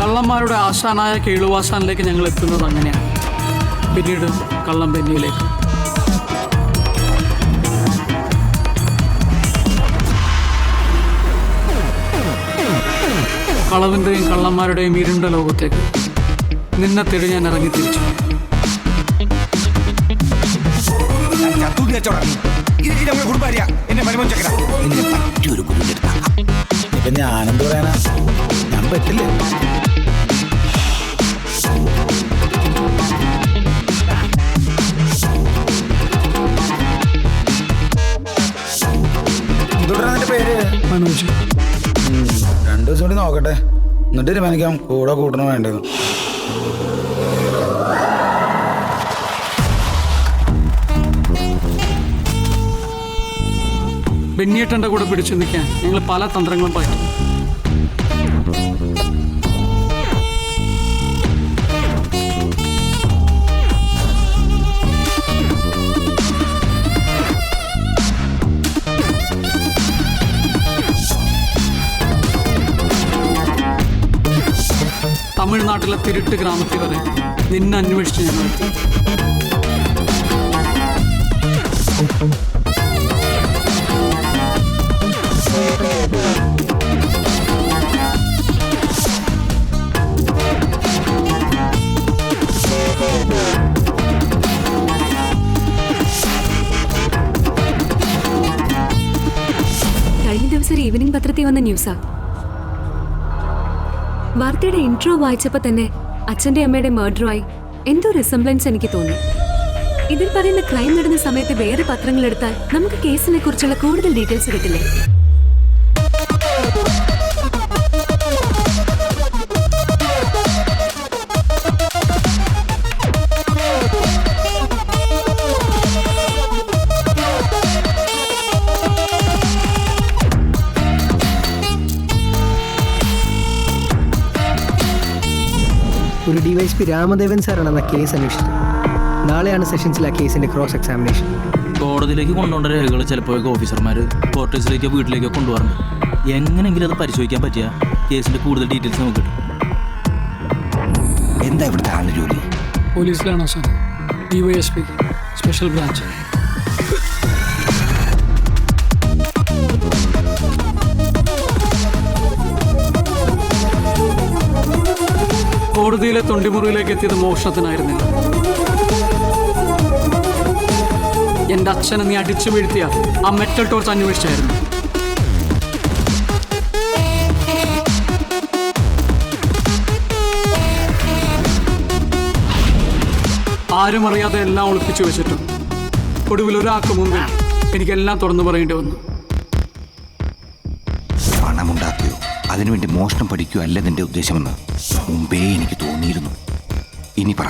കള്ളന്മാരുടെ ആശാനായ കേളുവാശാനിലേക്ക് ഞങ്ങൾ എത്തുന്നത് അങ്ങനെയാണ്. പിന്നീട് കള്ളം ബെന്നിയിലേക്ക്. കളവിൻ്റെയും കള്ളന്മാരുടെയും ഇരുണ്ട ലോകത്തേക്ക് നിന്നെ തേടി ഞാൻ ഇറങ്ങി തിരിച്ചു. ഞാനെന്ത് പറയാനാ, ഞാൻ പറ്റില്ല. എന്തുകൊണ്ടാ പേര്? മനോജ്. 2 ദിവസം കൂടി നോക്കട്ടെ, എന്നിട്ട് തീരുമാനിക്കാം കൂടെ കൂട്ടണോ വേണ്ടത്. ബെന്നിയേട്ടൻ്റെ കൂടെ പിടിച്ചു നിൽക്കാൻ ഞങ്ങൾ പല തന്ത്രങ്ങളും പറ്റും. തമിഴ്നാട്ടിലെ തിരുട്ട് ഗ്രാമത്തിൽ വരെ നിന്നെ അന്വേഷിച്ച് ഞങ്ങൾ എത്തി. കഴിഞ്ഞ ദിവസം ഒരു ഈവനിംഗ് പത്രത്തിൽ വന്ന ന്യൂസാ. വാർത്തയുടെ ഇൻട്രോ വായിച്ചപ്പോൾ തന്നെ അച്ഛൻ്റെ അമ്മയുടെ മർഡറുമായി എന്തോ റിസംബ്ലൻസ് എനിക്ക് തോന്നി. ഇതിൽ പറയുന്ന ക്രൈം നടന്ന സമയത്ത് വേറെ പത്രങ്ങൾ എടുത്താൽ നമുക്ക് കേസിനെ കുറിച്ചുള്ള കൂടുതൽ ഡീറ്റെയിൽസ് കിട്ടില്ലേ? ഒരു ഡിവൈഎസ്പി രാമദേവൻ സാറാണ് കേസ് അന്വേഷിച്ചത്. നാളെയാണ് സെഷൻസിൽ ആ കേസിന്റെ ക്രോസ് എക്സാമിനേഷൻ. കോടതിയിലേക്ക് കൊണ്ടുപോകേണ്ട രേഖകൾ ചിലപ്പോൾ ഓഫീസർമാർ കോർട്ടേഴ്സിലേക്കോ വീട്ടിലേക്കോ കൊണ്ടുപോകാറുണ്ട്. എങ്ങനെയെങ്കിലും അത് പരിശോധിക്കാൻ പറ്റിയ കേസിന്റെ കൂടുതൽ ഡീറ്റെയിൽസ് നമുക്ക് കിട്ടും. എന്താ ഇവിടുത്തെ ആളുടെ ജോലി? പോലീസിലാണോ സാർ? DYSP special branch. കോടതിയിലെ തൊണ്ടിമുറിയിലേക്ക് എത്തിയത് മോഷണത്തിനായിരുന്നില്ല. എൻ്റെ അച്ഛനെ നീ അടിച്ചു വീഴ്ത്തിയ ആ മെറ്റൽ ടോർച്ച് അന്വേഷിച്ചായിരുന്നു. ആരും അറിയാതെ എല്ലാം ഒളിപ്പിച്ചു വെച്ചിട്ടും ഒടുവിൽ ഒരാൾക്ക് മുമ്പിൽ എനിക്കെല്ലാം തുറന്നു പറയേണ്ടി വന്നു. പണമുണ്ടാക്കുകയോ അതിനുവേണ്ടി മോഷണം പഠിക്കുകയോ അല്ല നിന്റെ ഉദ്ദേശമെന്ന് മുമ്പേ എനിക്ക് തോന്നിയിരുന്നു. ഇനി പറ,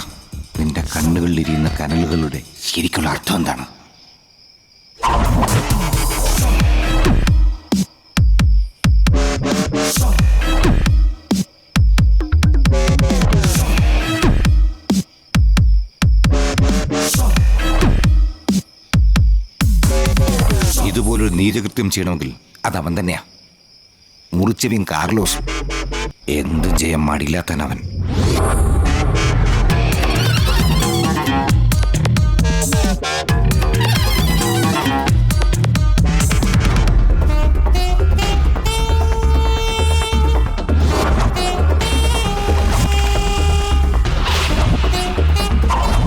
നിന്റെ കണ്ണുകളിലിരിക്കുന്ന കനലുകളുടെ ശരിക്കുള്ള അർത്ഥം എന്താണ്? ഇതുപോലൊരു നീചകൃത്യം ചെയ്യണമെങ്കിൽ അതവൻ തന്നെയാ. മുറിച്ചവൻ കാർലോസ്. എന്ത് ജയം മടിയില്ലാത്തവൻ.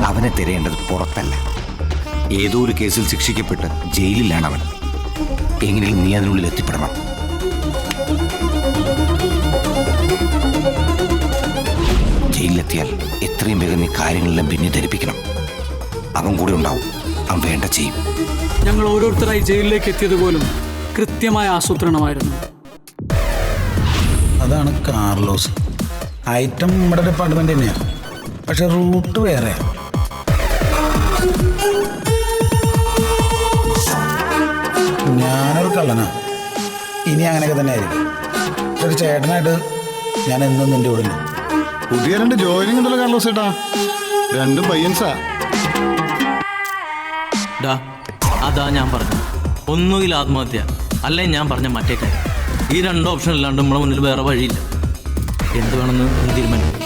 അവനെ തിരയേണ്ടത് പുറത്തല്ല. ഏതോ ഒരു കേസിൽ ശിക്ഷിക്കപ്പെട്ട് ജയിലിലാണ് അവൻ. എങ്ങനെയും നീ അതിനുള്ളിൽ എത്തിപ്പെടണം. ജയിലിലെത്തിയാൽ എത്രയും വേഗം നീ കാര്യങ്ങളെല്ലാം പിന്നെ ധരിപ്പിക്കണം. അവൻ കൂടെ ഉണ്ടാവും. അവൻ വേണ്ട ചെയ്യും. ഞങ്ങൾ ഓരോരുത്തരായി ജയിലിലേക്ക് എത്തിയത് പോലും കൃത്യമായ ആസൂത്രണമായിരുന്നു. അതാണ് കാർലോസ്. ഐറ്റം നമ്മുടെ ഡിപ്പാർട്ട്മെന്റ് തന്നെയാണ്, പക്ഷെ റൂട്ട് വേറെ. ഞാനൊരു കള്ളനാ, ഇനി അങ്ങനെയൊക്കെ തന്നെ ആയിരിക്കും. ഒരു ചേട്ടനായിട്ട് ഞാൻ എന്നും നിന്റെ കൂടെ ഉണ്ട്. പുതിയ 2 ജോയിനിങ് ഉണ്ടല്ലോ കാർലോസ് ചേട്ടാ. 2 പയ്യൻസാ. അതാ ഞാൻ പറഞ്ഞു, ഒന്നുകിൽ ആത്മഹത്യ, അല്ലെ ഞാൻ പറഞ്ഞ മറ്റേ കാര്യം. ഈ 2 ഓപ്ഷൻ അല്ലാണ്ട് നമ്മളെ മുന്നിൽ വേറെ വഴിയില്ല. എന്ത് വേണമെന്ന് നീ തീരുമാനിക്കും.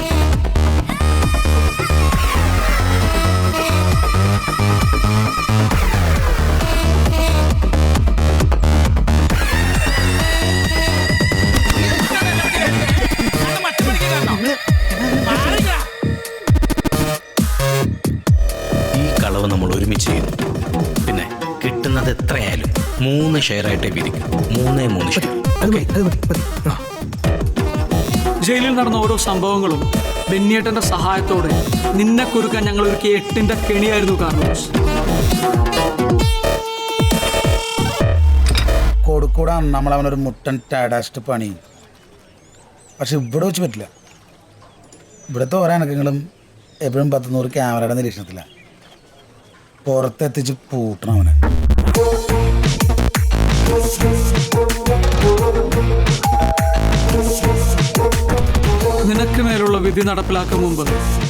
ഈ കളവ് നമ്മൾ ഒരുമിച്ച് ചെയ്യുന്നു. പിന്നെ കിട്ടുന്നത് എത്രയായാലും 3 ഷെയറായിട്ടേ വിധിക്കും. 3 ഷെയർ. അത് മതി, അത് മതി, മതി. ആ. ജയിലിൽ നടന്ന ഓരോ സംഭവങ്ങളും ബെന്നിയേട്ടന്റെ സഹായത്തോടെ നിന്നെ കുറുക്കാൻ ഞങ്ങൾ ഒരു 8ന്റെ കെണിയായിരുന്നു കാർലോസ്. കൊടുക്കൂടാണ് നമ്മളവനൊരു മുട്ടൻ ടാഡാസ്റ്റ് പണി. പക്ഷെ ഇവിടെ വെച്ച് പറ്റില്ല. ഇവിടുത്തെ ഓരോ അനക്കങ്ങളും എപ്പോഴും 10-100 ക്യാമറയുടെ നിരീക്ഷണത്തിലാണ്. പുറത്തെത്തിച്ച് പൂട്ടണം അവനെ. നിനക്ക് മേലുള്ള വിധി നടപ്പിലാക്കും മുമ്പ്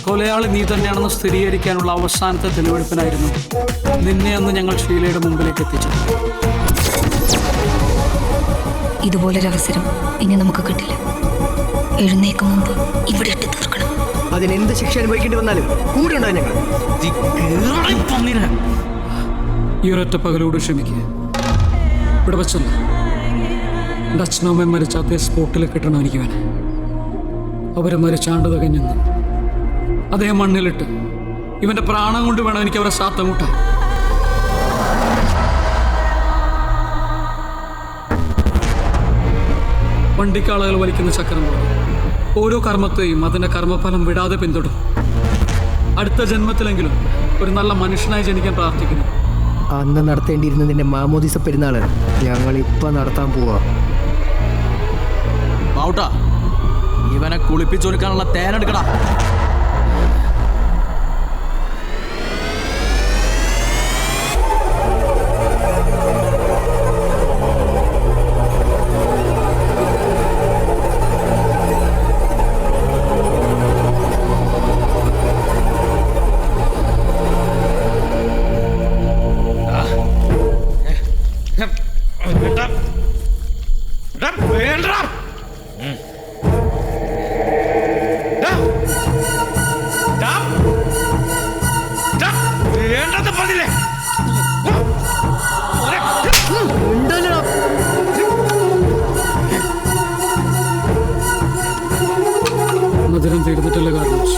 കൊലയാളി നീ തന്നെയാണെന്ന് സ്ഥിരീകരിക്കാനുള്ള അവസാനത്തെ തെളിവെടുപ്പിനായിരുന്നു നിന്നെ അന്ന് ഞങ്ങൾ ഷീലയുടെ മുമ്പിലേക്ക് എത്തിച്ചത്. ഇതുപോലൊരവസരം ഇനി നമുക്ക് കിട്ടില്ല. എഴുന്നേക്കും മുമ്പ് ഇവിടെ ഇട്ട് തീർക്കണം. അതിനെന്ത് ശിക്ഷ അനുഭവിക്കേണ്ടി വന്നാലും കൂടെ ഉണ്ടാവും ഞങ്ങൾ. ഈ ഒരൊറ്റ പകലോട് ക്ഷമിക്കുക. ഇവിടെ വെച്ചല്ല, എൻ്റെ അച്ഛനും അമ്മയും മരിച്ച അതേ സ്പോട്ടിൽ കിട്ടണം എനിക്ക് വേണം. അവരെ മരിച്ചാണ്ട് തകഞ്ഞെന്ന് അതേ മണ്ണിലിട്ട് ഇവൻ്റെ പ്രാണം കൊണ്ട് വേണം എനിക്ക് അവരെ സാത്തം കൂട്ടാൻ. വണ്ടിക്കാളുകൾ വലിക്കുന്ന ചക്രം പോലെ ഓരോ കർമ്മത്തെയും അതിൻ്റെ കർമ്മഫലം വിടാതെ പിന്തുടരും. അടുത്ത ജന്മത്തിലെങ്കിലും ഒരു നല്ല മനുഷ്യനായി ജനിക്കാൻ പ്രാർത്ഥിക്കുന്നു. അന്ന് നടത്തേണ്ടിയിരുന്നതിൻ്റെ മാമോദിസ പെരുന്നാള് ഞങ്ങൾ ഇപ്പം നടത്താൻ പോവാ. ഔട്ടാ, ഇവനെ കുളിപ്പിച്ചൊരുക്കാനുള്ള തേനെടുക്കടാ. മധുരം തീർന്നിട്ടില്ല കാർലോസ്.